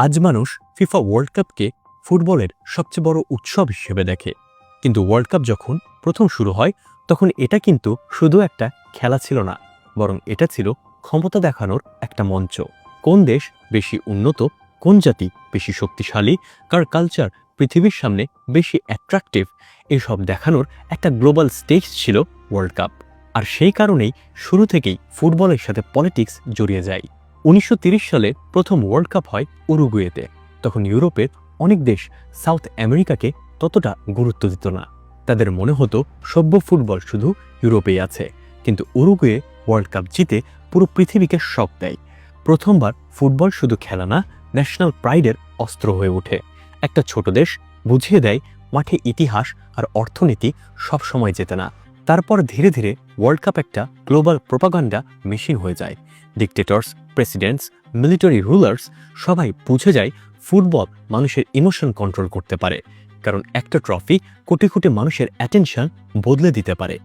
আজ মানুষ FIFA world কাপকে ফুটবলের সবচেয়ে বড় উৎসব হিসেবে দেখে, কিন্তু ওয়ার্ল্ড কাপ যখন প্রথম শুরু হয় তখন এটা কিন্তু শুধু একটা খেলা ছিল না, বরং এটা ছিল ক্ষমতা দেখানোর একটা মঞ্চ। কোন দেশ বেশি উন্নত, কোন জাতি বেশি শক্তিশালী, কার কালচার পৃথিবীর সামনে বেশি অ্যাট্রাকটিভ, এসব দেখানোর একটা গ্লোবাল স্টেজ ছিল ওয়ার্ল্ড কাপ। আর সেই কারণেই শুরু থেকেই ফুটবলের সাথে পলিটিক্স জড়িয়ে যায়। 1930 সালে প্রথম ওয়ার্ল্ড কাপ হয় উরুগুয়েতে। তখন ইউরোপের অনেক দেশ সাউথ আমেরিকাকে ততটা গুরুত্ব দিত না। তাদের মনে হতো সভ্য ফুটবল শুধু ইউরোপেই আছে। কিন্তু উরুগুয়ে ওয়ার্ল্ড কাপ জিতে পুরো পৃথিবীকে শক দেয়। প্রথমবার ফুটবল শুধু খেলা না, ন্যাশনাল প্রাইডের অস্ত্র হয়ে ওঠে। একটা ছোট দেশ বুঝিয়ে দেয় মাঠে ইতিহাস আর অর্থনীতি সব সময় জেতে না। তারপর ধীরে ধীরে ওয়ার্ল্ড কাপ একটা গ্লোবাল প্রোপাগান্ডা মেশিন হয়ে যায়। ডিকটেটরস, প্রেসিডেন্টস, মিলিটারি রুলার্স সবাই বুঝে যায় ফুটবল মানুষের ইমোশন কন্ট্রোল করতে পারে। কারণ একটা ট্রফি কোটি কোটি মানুষের অ্যাটেনশন বদলে দিতে পারে।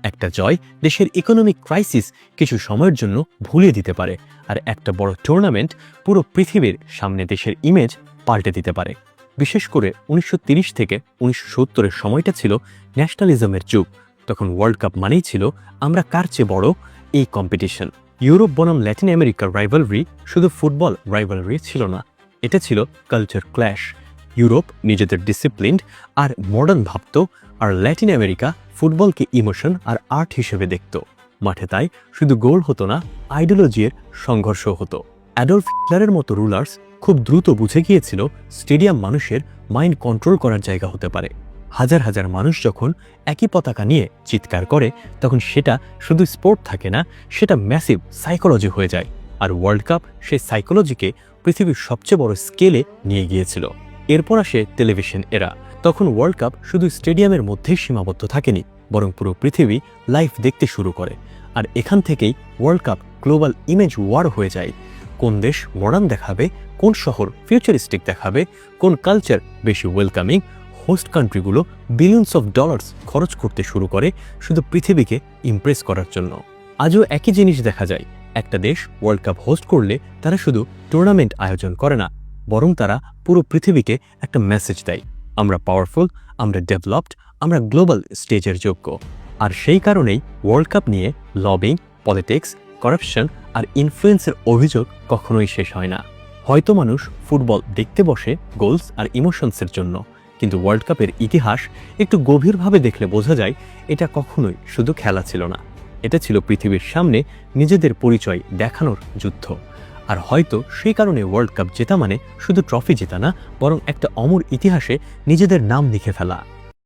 একটা জয় দেশের ইকোনমিক ক্রাইসিস কিছু সময়ের জন্য ভুলিয়ে দিতে পারে। আর একটা বড় টুর্নামেন্ট পুরো পৃথিবীর সামনে দেশের ইমেজ পাল্টে দিতে পারে। বিশেষ করে 1930 থেকে 1970-এর সময়টা ছিল ন্যাশনালিজমের যুগ। তখন ওয়ার্ল্ড কাপ মানেই ছিল আমরা কার চেয়ে বড় এই কম্পিটিশন। ইউরোপ বনাম ল্যাটিন আমেরিকার রাইভালরি শুধু ফুটবল রাইভালরি ছিল না, এটা ছিল কালচার ক্ল্যাশ। ইউরোপ নিজেদের ডিসিপ্লিনড আর মডার্ন ভাবত, আর ল্যাটিন আমেরিকা ফুটবলকে ইমোশন আর আর্ট হিসেবে দেখত। মাঠে তাই শুধু গোল হতো না, আইডিওলজির সংঘর্ষ হতো। অ্যাডলফ হিটলারের মতো রুলার্স খুব দ্রুত বুঝে গিয়েছিল স্টেডিয়াম মানুষের মাইন্ড কন্ট্রোল করার জায়গা হতে পারে। হাজার হাজার মানুষ যখন একই পতাকা নিয়ে চিৎকার করে তখন সেটা শুধু স্পোর্ট থাকে না, সেটা ম্যাসিভ সাইকোলজি হয়ে যায়। আর ওয়ার্ল্ড কাপ সেই সাইকোলজিকে পৃথিবীর সবচেয়ে বড় স্কেলে নিয়ে গিয়েছিল। এরপর আসে টেলিভিশন এরা। তখন ওয়ার্ল্ড কাপ শুধু স্টেডিয়ামের মধ্যেই সীমাবদ্ধ থাকেনি, বরং পুরো পৃথিবী লাইভ দেখতে শুরু করে। আর এখান থেকেই world cup global image war হয়ে যায়। কোন দেশ মডার্ন দেখাবে, কোন শহর ফিউচারিস্টিক দেখাবে, কোন কালচার বেশি ওয়েলকামিং। হোস্ট কান্ট্রিগুলো বিলিয়নস অফ ডলার্স খরচ করতে শুরু করে শুধু পৃথিবীকে ইমপ্রেস করার জন্য। আজও একই জিনিস দেখা যায়। একটা দেশ ওয়ার্ল্ড কাপ হোস্ট করলে তারা শুধু টুর্নামেন্ট আয়োজন করে না, বরং তারা পুরো পৃথিবীকে একটা মেসেজ দেয়, আমরা পাওয়ারফুল, আমরা ডেভেলপড, আমরা গ্লোবাল স্টেজের যোগ্য। আর সেই কারণেই ওয়ার্ল্ড কাপ নিয়ে লবিং, পলিটিক্স, করাপশন আর ইনফ্লুয়েন্সের অভিযোগ কখনোই শেষ হয় না। হয়তো মানুষ ফুটবল দেখতে বসে গোলস আর ইমোশনসের জন্য, কিন্তু ওয়ার্ল্ড কাপের ইতিহাস একটু গভীরভাবে দেখলে বোঝা যায় এটা কখনোই শুধু খেলা ছিল না, এটা ছিল পৃথিবীর সামনে নিজেদের পরিচয় দেখানোর যুদ্ধ। আর হয়তো সেই কারণে ওয়ার্ল্ড কাপ জেতা মানে শুধু ট্রফি জেতা না, বরং একটা অমর ইতিহাসে নিজেদের নাম লিখে ফেলা।